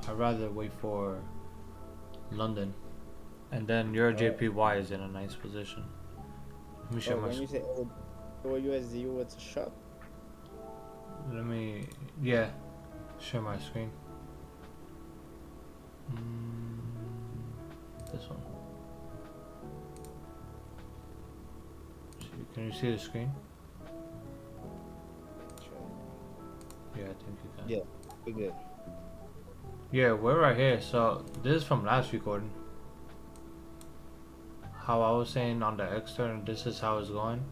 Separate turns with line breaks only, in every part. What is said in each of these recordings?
I'd rather wait for London. And then your
Oh,
JPY is in a nice position. Let me share
oh,
my
when you say euro USD, you it's a shot.
let me yeah, share my screen. Mm, this one. Can you see the screen?
Sure.
Yeah, I think you can.
Yeah, we good.
Yeah, we're right here. So this is from last recording. How I was saying on the external, this is how it's going.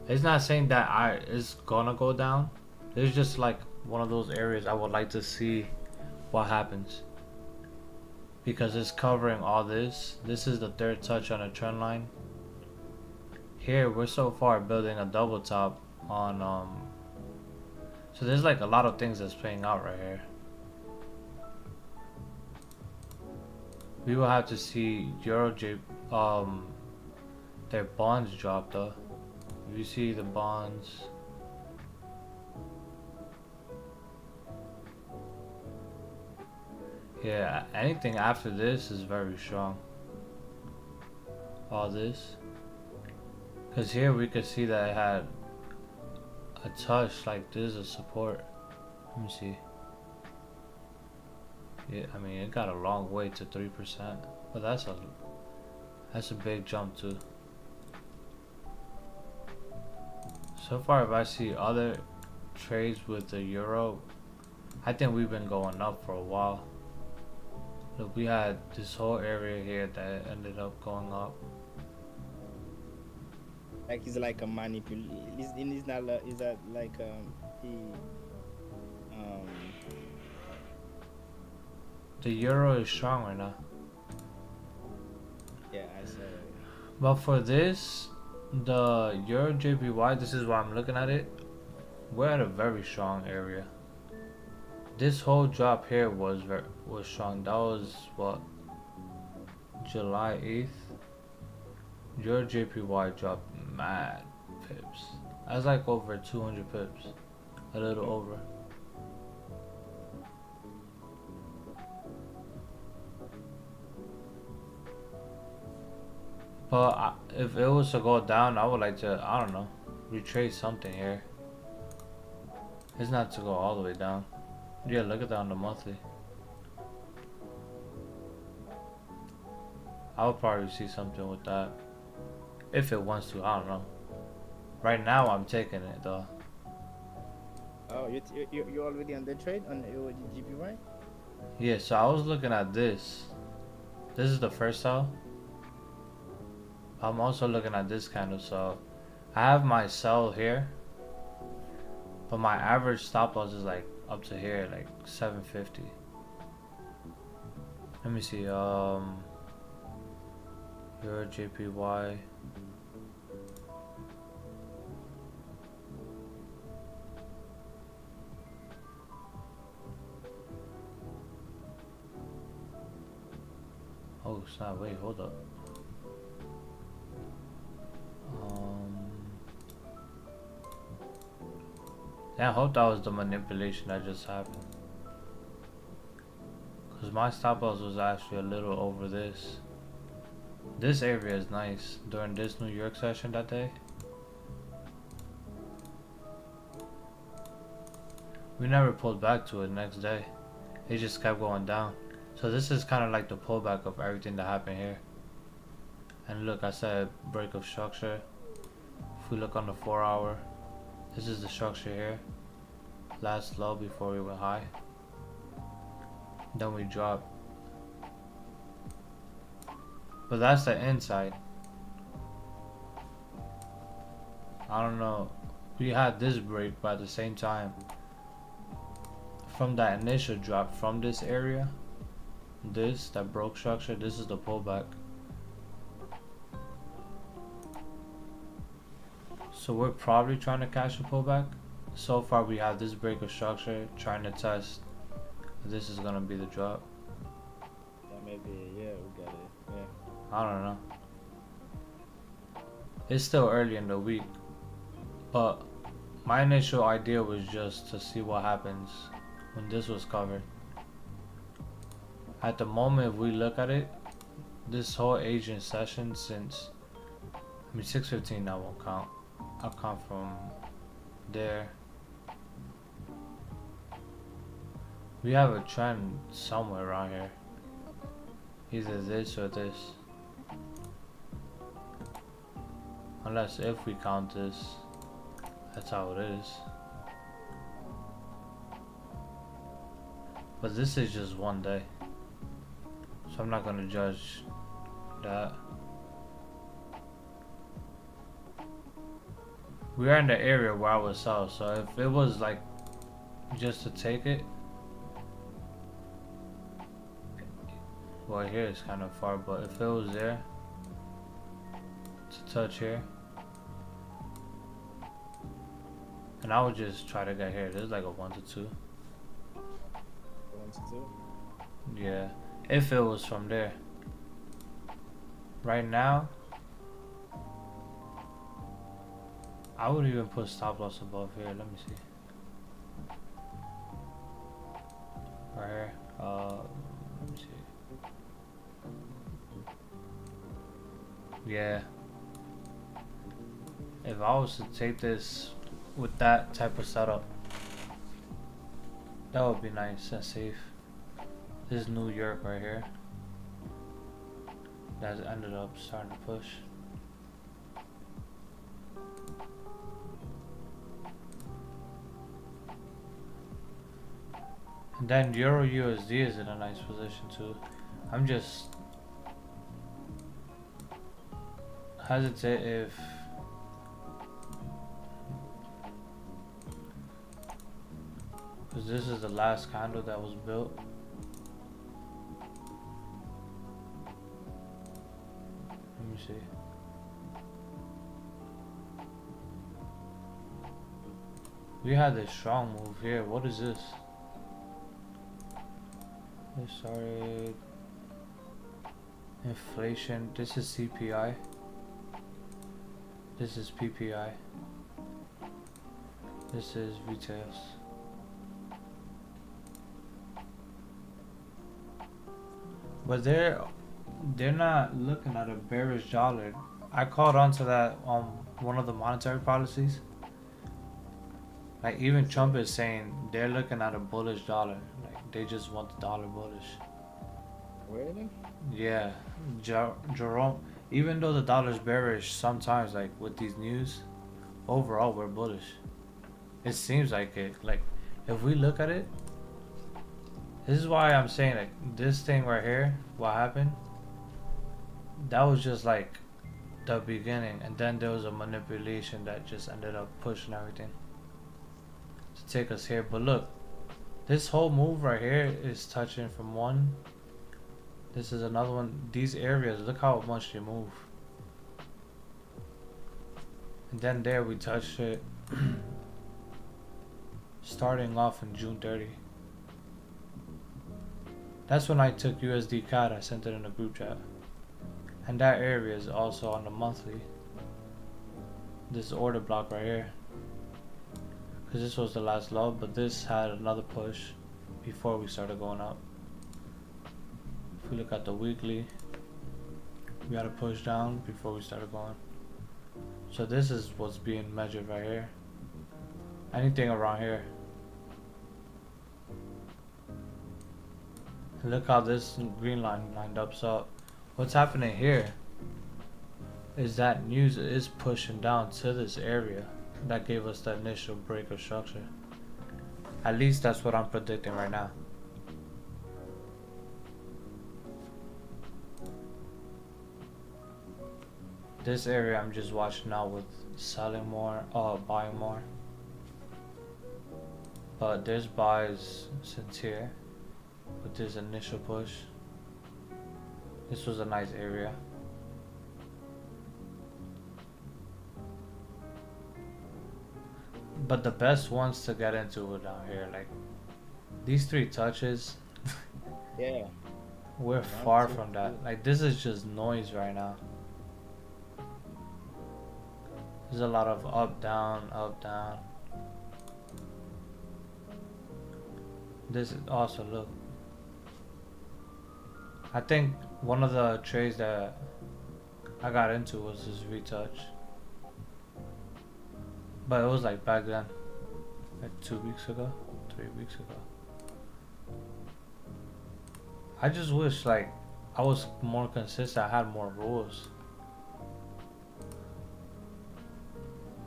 It's not saying that it's gonna go down. It's just like one of those areas I would like to see what happens because it's covering all this. This is the third touch on a trend line. Here we're so far building a double top on So there's like a lot of things that's playing out right here. We will have to see Euro J their bonds drop though. If you see the bonds, yeah, anything after this is very strong. All this, because here we could see that it had a touch like this of support. Let me see. Yeah, I mean it got a long way to 3%, but that's a big jump too. So far, if I see other trades with the euro, I think we've been going up for a while. Look, we had this whole area here that ended up going up.
Like he's like a manipulation. He's not. Is that like he um
The euro is strong right now.
yeah, I saw it.
But for this, the euro JPY, this is why I'm looking at it. We're at a very strong area. This whole drop here was strong. That was what, July 8th. Your JPY dropped mad pips. That's like over 200 pips. A little over. But if it was to go down, I would like to, I don't know, retrace something here. It's not to go all the way down. Yeah, look at that on the monthly. I would probably see something with that. If it wants to, I don't know. Right now, I'm taking it though.
Oh, you already on the trade on your GPY?
Yeah, so I was looking at this. This is the first sell. I'm also looking at this kind of sell. I have my sell here, but my average stop loss is like up to here, like 750. Let me see. Your JPY. Oh snap! Wait, hold up. Um, yeah, I hope that was the manipulation that just happened. Cause my stop loss was actually a little over this. This area is nice during this New York session that day. We never pulled back to it next day. It just kept going down. So this is kind of like the pullback of everything that happened here. And look, I said break of structure. If we look on the 4 hour, this is the structure here. Last low before we went high. Then we dropped. But that's the inside. I don't know. We had this break, but at the same time, from that initial drop from this area, that broke structure, this is the pullback. So we're probably trying to catch a pullback. So far we have this break of structure trying to test if this is gonna be the drop.
Yeah, maybe. Yeah, we got it. Yeah.
I don't know. It's still early in the week, but my initial idea was just to see what happens when this was covered. At the moment, if we look at it, this whole Asian session since, I mean, 6:15 that won't count. I'll count from there. We have a trend somewhere around here. Either this or this. Unless if we count this, that's how it is. But this is just one day. So I'm not gonna judge that. We are in the area where I was south, so if it was like just to take it, well, here it's kind of far, but if it was there to touch here, and I would just try to get here. There's like a 1 to 2.
1 to 2.
Yeah, if it was from there. Right now, I would even put stop loss above here. Let me see. Right here. Let me see. Yeah. If I was to take this with that type of setup, that would be nice and safe. This is New York right here. That ended up starting to push. And then Euro USD is in a nice position too. I'm just hesitant if because this is the last candle that was built. Let me see. We had a strong move here. What is this? It started inflation. This is CPI. This is PPI. This is retails. But they're not looking at a bearish dollar. I caught on to that on one of the monetary policies. Like even Trump is saying they're looking at a bullish dollar. Like they just want the dollar bullish.
Really?
Yeah, Jerome. Even though the dollar's bearish, sometimes like with these news, overall we're bullish. It seems like it. Like if we look at it, this is why I'm saying like this thing right here. What happened? That was just like the beginning, and then there was a manipulation that just ended up pushing everything to take us here. But look, this whole move right here is touching from one. This is another one. These areas, look how much they move. And then there we touched it. Starting off in June 30. That's when I took USD CAD. I sent it in a group chat. And that area is also on the monthly. This order block right here. Because this was the last low, but this had another push before we started going up. If we look at the weekly, we had a push down before we started going. So this is what's being measured right here. Anything around here. And look how this green line lined up. So what's happening here is that news is pushing down to this area that gave us the initial break of structure. At least that's what I'm predicting right now. This area I'm just watching out with selling more, buying more. But there's buys since here with this initial push. This was a nice area. But the best ones to get into were down here, like these three touches.
Yeah.
We're far from that. Like this is just noise right now. There's a lot of up, down, up, down. This is also, look. I think one of the trades that I got into was this retouch, but it was like back then, like 2 weeks ago, 3 weeks ago. I just wish like I was more consistent. I had more rules.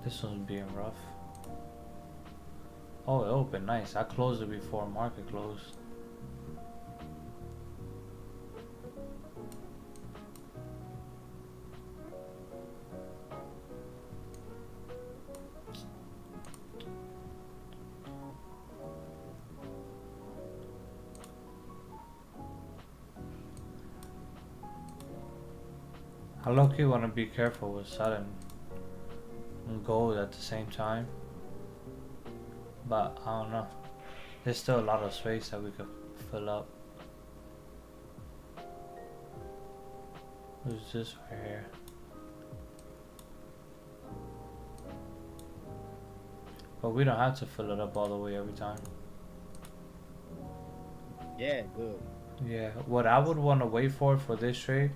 This one's being rough. Oh, it opened nice. I closed it before market closed. I low-key want to be careful with selling gold at the same time, but I don't know. There's still a lot of space that we could fill up. Who's this right here? But we don't have to fill it up all the way every time.
Yeah, good.
Yeah, what I would want to wait for this trade,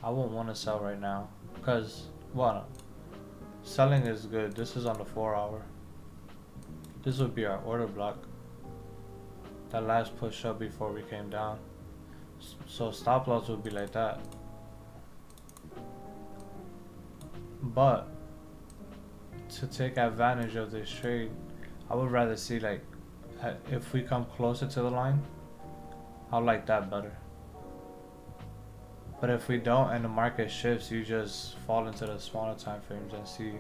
I won't want to sell right now. Because, well, selling is good. This is on the 4 hour. This would be our order block. That last push up before we came down. So stop loss would be like that. But to take advantage of this trade, I would rather see like if we come closer to the line, I like that better. But if we don't and the market shifts, you just fall into the smaller time frames and see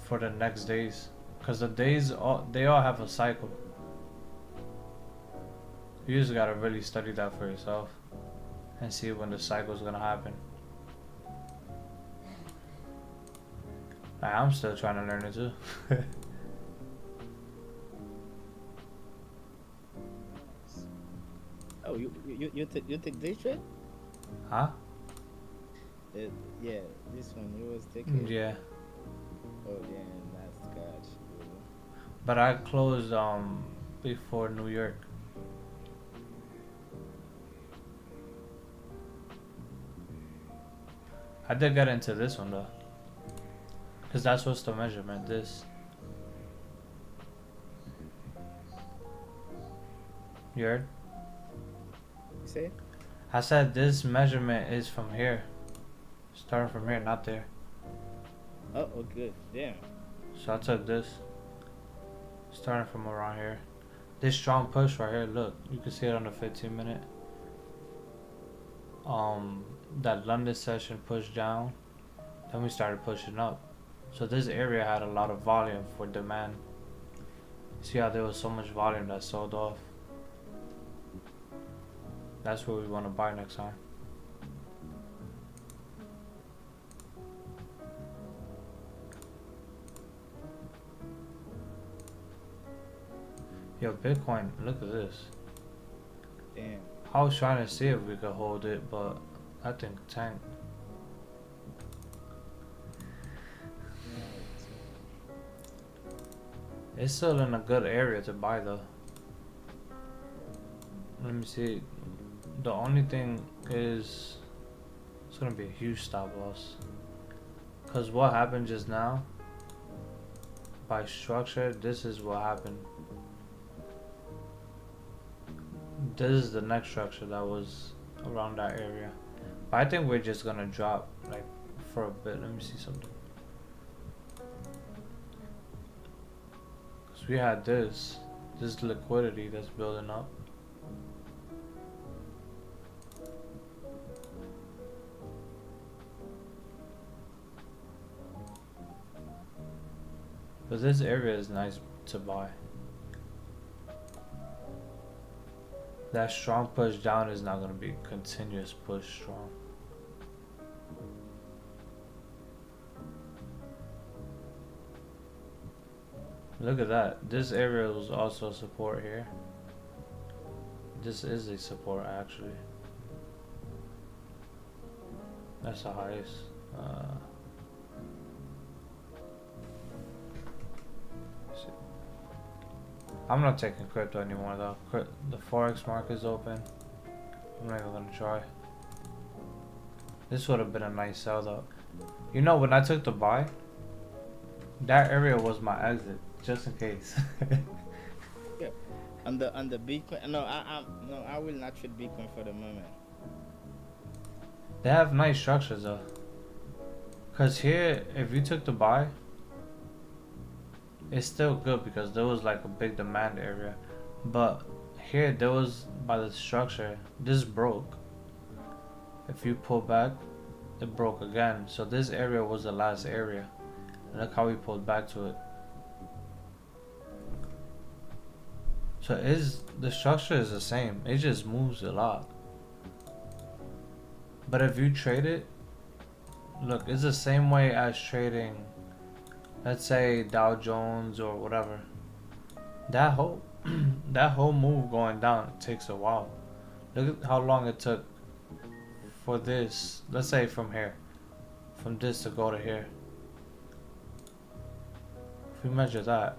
for the next days, because the days they all have a cycle. You just gotta really study that for yourself and see when the cycle is gonna happen. I'm still trying to learn it too.
Oh, you take this trade?
Huh?
Yeah, this one you was taking.
Yeah.
Oh yeah, that's got you.
But I closed before New York. I did get into this one though, because that's what's the measurement. This. You heard?
You say?
I said this measurement is from here, starting from here, not there.
Oh, good. Damn.
So I took this, starting from around here. This strong push right here, look, you can see it on the 15-minute. That London session pushed down, then we started pushing up. So this area had a lot of volume for demand. See how there was so much volume that sold off? That's where we want to buy next time. Yo, Bitcoin, look at this.
Damn.
I was trying to see if we could hold it, but I think tanked. It's still in a good area to buy though. Let me see. The only thing is it's gonna be a huge stop loss. Cause what happened just now, by structure, this is what happened. This is the next structure that was around that area. But I think we're just gonna drop like for a bit. Let me see something. Cause we had this liquidity that's building up. But this area is nice to buy. That strong push down is not going to be continuous push strong. Look at that. This area was also support here. This is a support actually. That's the highest. I'm not taking crypto anymore though. The forex market is open. I'm not even gonna try. This would have been a nice sell though. You know, when I took the buy, that area was my exit, just in case.
Yeah. On the Bitcoin, no, I will not trade Bitcoin for the moment.
They have nice structures though. Cause here, if you took the buy, it's still good because there was like a big demand area. But here, there was by the structure, this broke. If you pull back, it broke again. So this area was the last area. And look how we pulled back to it. So is the structure is the same. It just moves a lot. But if you trade it, look, it's the same way as trading, let's say Dow Jones or whatever. That whole that whole move going down takes a while. Look at how long it took for this. Let's say from here, from this to go to here. If we measure that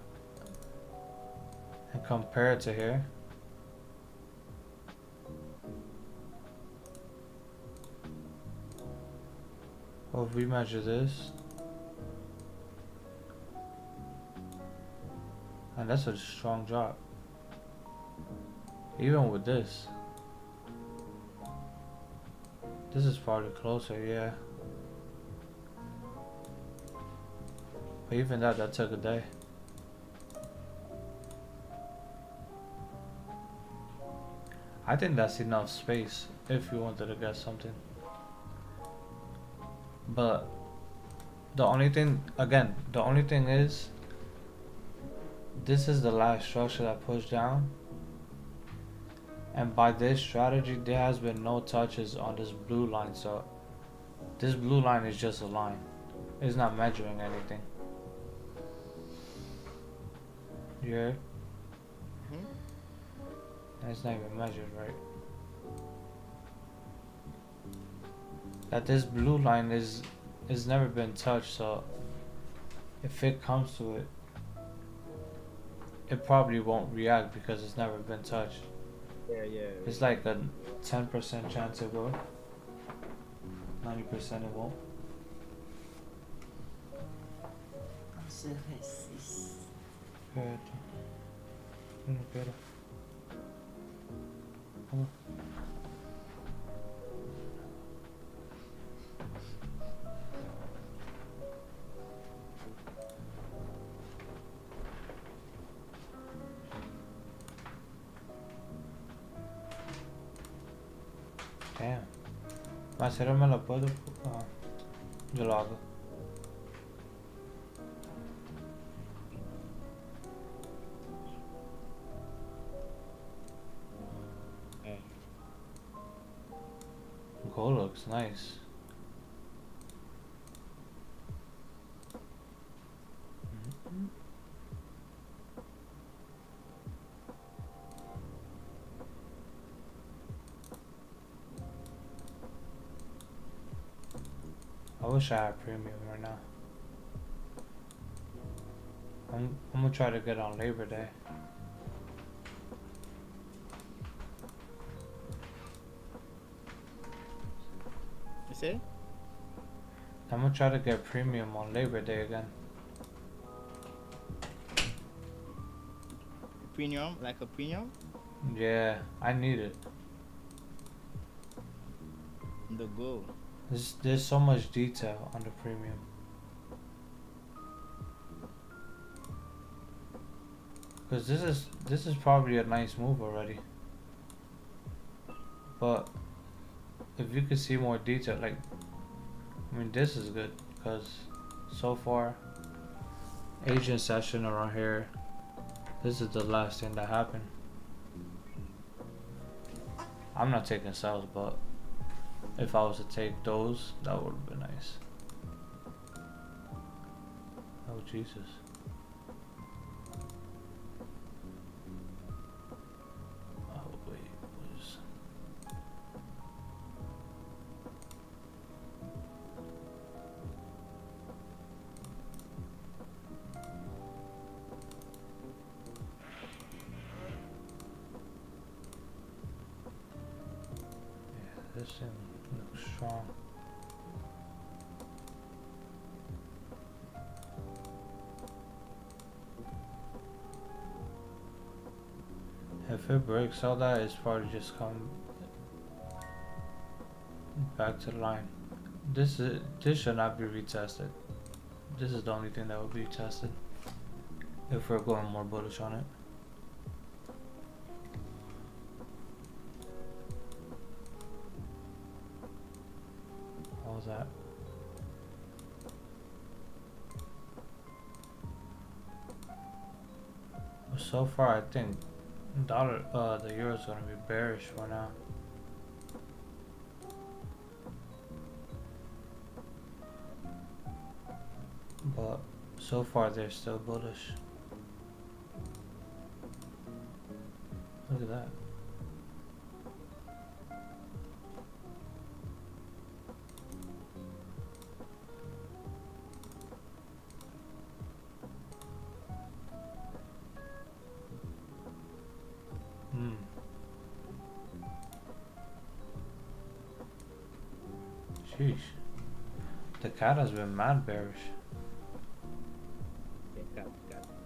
and compare it to here, or if we measure this, and that's a strong drop. Even with this is probably closer, yeah. But even that took a day. I think that's enough space if you wanted to get something. But the only thing is, this is the last structure that pushed down. And by this strategy, there has been no touches on this blue line. So this blue line is just a line. It's not measuring anything. You heard? And it's not even measured, right? That this blue line is never been touched, so if it comes to it, it probably won't react because it's never been touched.
Yeah.
It's like a 10% chance it will. 90% it won't. Good. Good. Come on. Damn. Macero me lo puedo. Yo lo hago. Gold looks nice. I wish I had premium right now. I'm gonna try to get on Labor Day.
You see?
I'm gonna try to get premium on Labor Day again.
Premium, like a premium?
Yeah, I need it.
The gold.
There's so much detail on the premium. Cause this is probably a nice move already. But if you could see more detail, like, I mean, this is good because so far, Asian session around here, this is the last thing that happened. I'm not taking sales, but if I was to take those, that would have been nice. Oh Jesus. Oh wait, what is... this thing looks strong. If it breaks all that, it's probably just come back to the line. This should not be retested. This is the only thing that will be tested if we're going more bullish on it. What was that? So far, I think the euro is gonna be bearish for now. But so far, they're still bullish. Look at that. Sheesh. The cat has been mad bearish.
Yeah,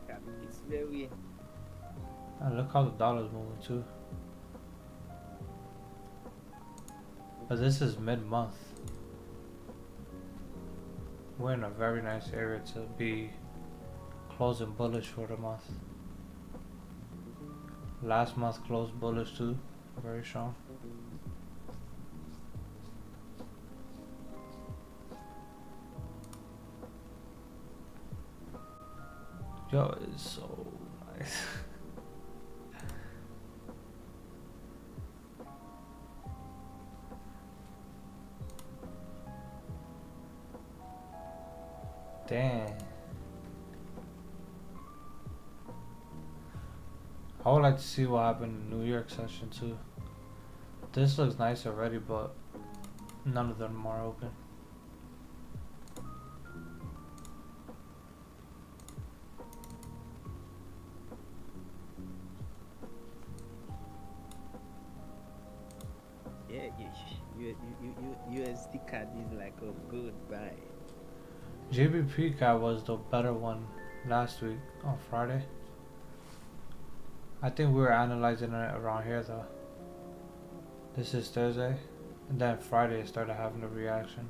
cat. It's very.
And look how the dollar's moving too. But this is mid-month. We're in a very nice area to be closing bullish for the month. Last month closed bullish too. Very strong. Yo, it's so nice. Damn. I would like to see what happened in New York session too. This looks nice already, but none of them are open.
Yeah, USD card is like a good buy.
GBP cat was the better one last week on Friday. I think we were analyzing it around here though. This is Thursday, and then Friday it started having a reaction.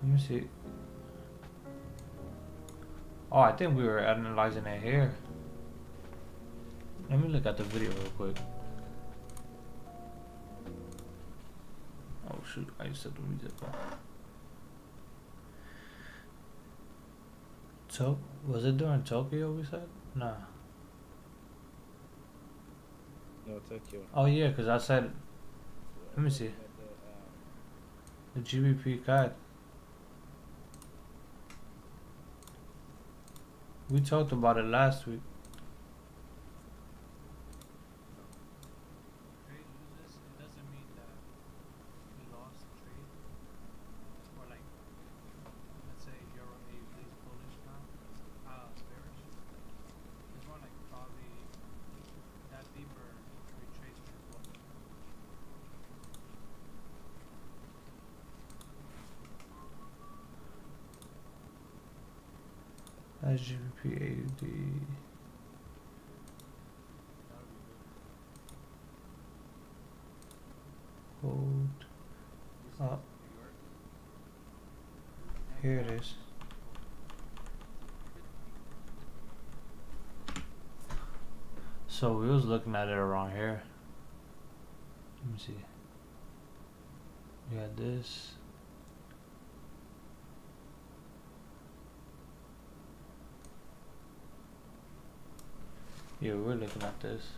Let me see. Oh, I think we were analyzing it here. Let me look at the video real quick. Oh shoot, I used to read it. So, was it during Tokyo we said? Nah.
No, Tokyo.
Oh yeah, because I said, let me see. The GBP CAD. We talked about it last week. That's GBP AUD. Hold up. Here it is. So we was looking at it around here. Let me see. We had this. Yeah, we're looking at this.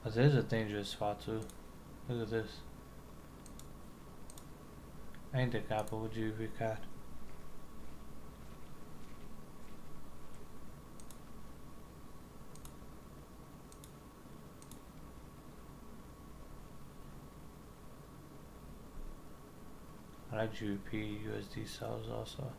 But there's a dangerous spot too. Look at this. Ain't the capital with GV cat. like GBP USD sells also.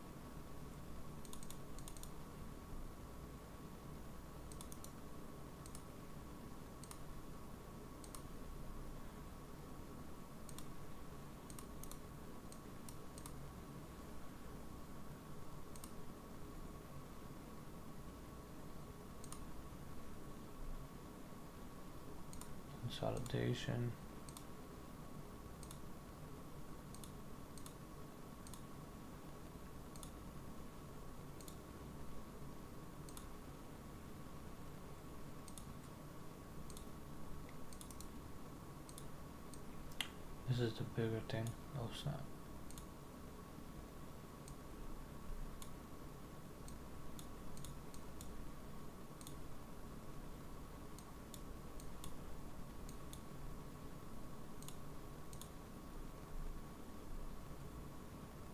Consolidation. This is the bigger thing. Oh snap.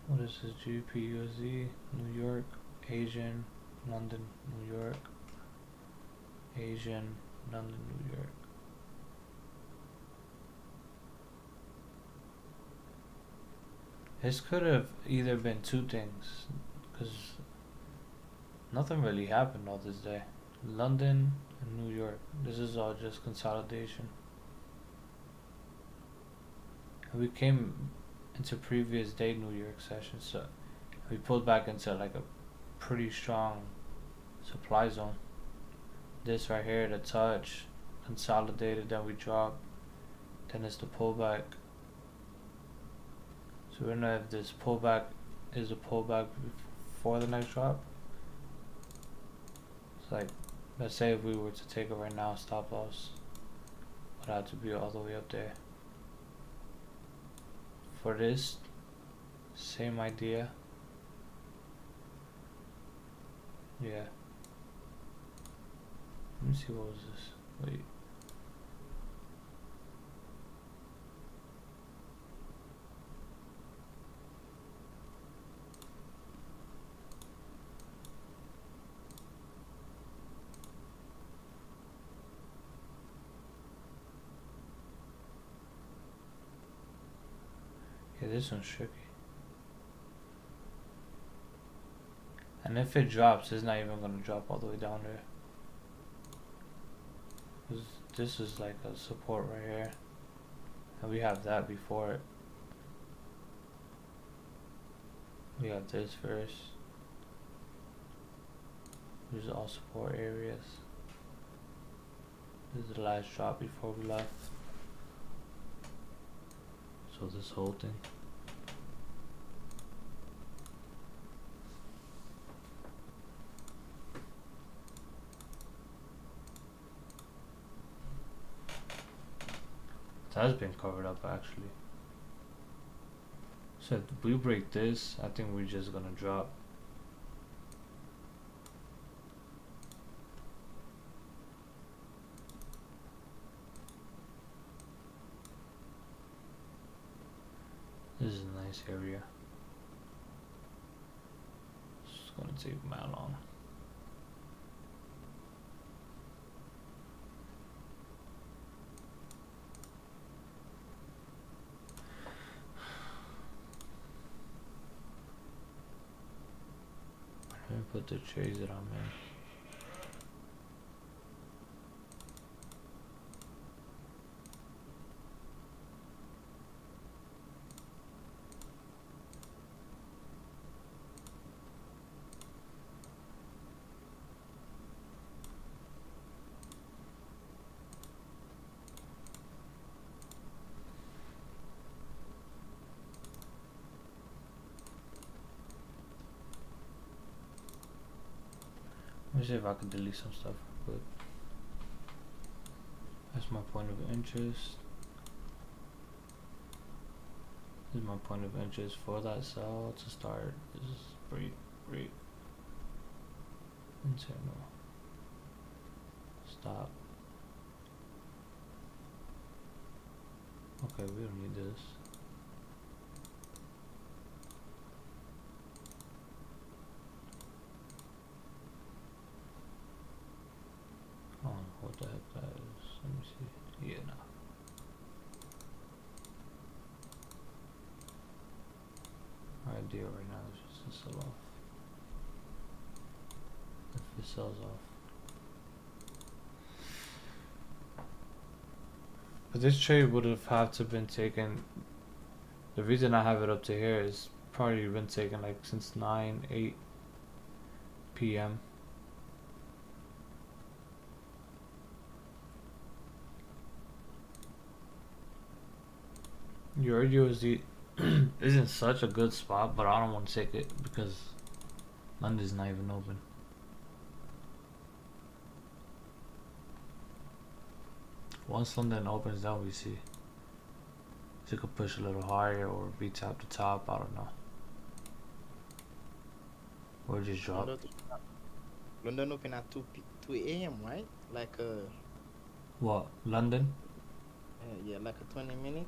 What is this? GPUSD, New York, Asian, London, New York, Asian, London, New York. This could have either been two things, because nothing really happened all this day. London and New York. This is all just consolidation. We came into previous day New York session, so we pulled back into like a pretty strong supply zone. This right here, the touch, consolidated, then we drop, then it's the pullback. So we don't know if this pullback is a pullback before the next drop. It's like, let's say if we were to take it right now, stop loss would have to be all the way up there. For this, same idea. Yeah. Let me see, what was this? Wait. Yeah, this one's tricky. And if it drops, it's not even gonna drop all the way down there. This is like a support right here. And we have that before it. We have this first. These are all support areas. This is the last drop before we left. So this whole thing. It has been covered up actually. So if we break this, I think we're just gonna drop. This is a nice area. It's gonna take man long. Let me put the trades that I'm in. Let me see if I can delete some stuff real quick. That's my point of interest. This is my point of interest for that sell to start. This is break, internal, stop. Okay, we don't need this. Oh, what the heck that is? Let me see. Yeah, no. idea right now. It's just to sell off. If it sells off. But this trade would have had to been taken. The reason I have it up to here is probably been taken like since 8 p.m. Your USD isn't such a good spot, but I don't want to take it because London's not even open. Once London opens, then we see. So it could push a little higher or be top to top. I don't know. Or just drop.
London open at 2 a.m., right? Like
What? London?
yeah, like a 20 minute.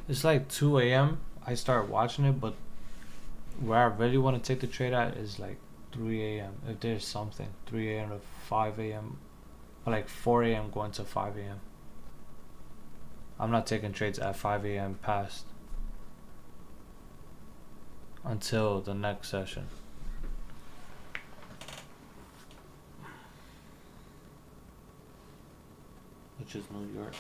It's like 2 a.m. I start watching it, but where I really want to take the trade at is like 3 a.m. If there's something. 3 a.m. to 5 a.m. Or like 4 a.m. going to 5 a.m. I'm not taking trades at 5 a.m. past until the next session. Which is New York.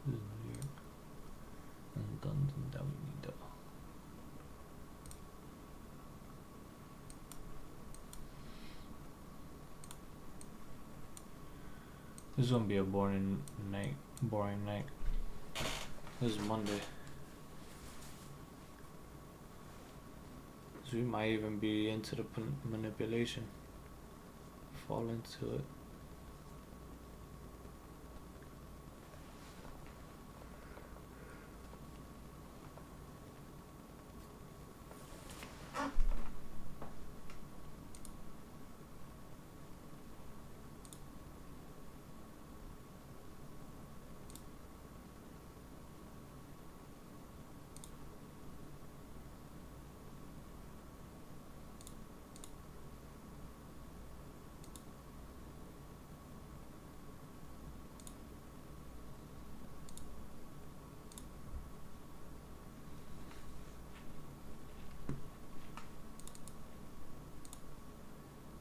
This is New York. And London that we need though. This is gonna be a boring night. This is Monday. So we might even be into the manipulation. Fall into it.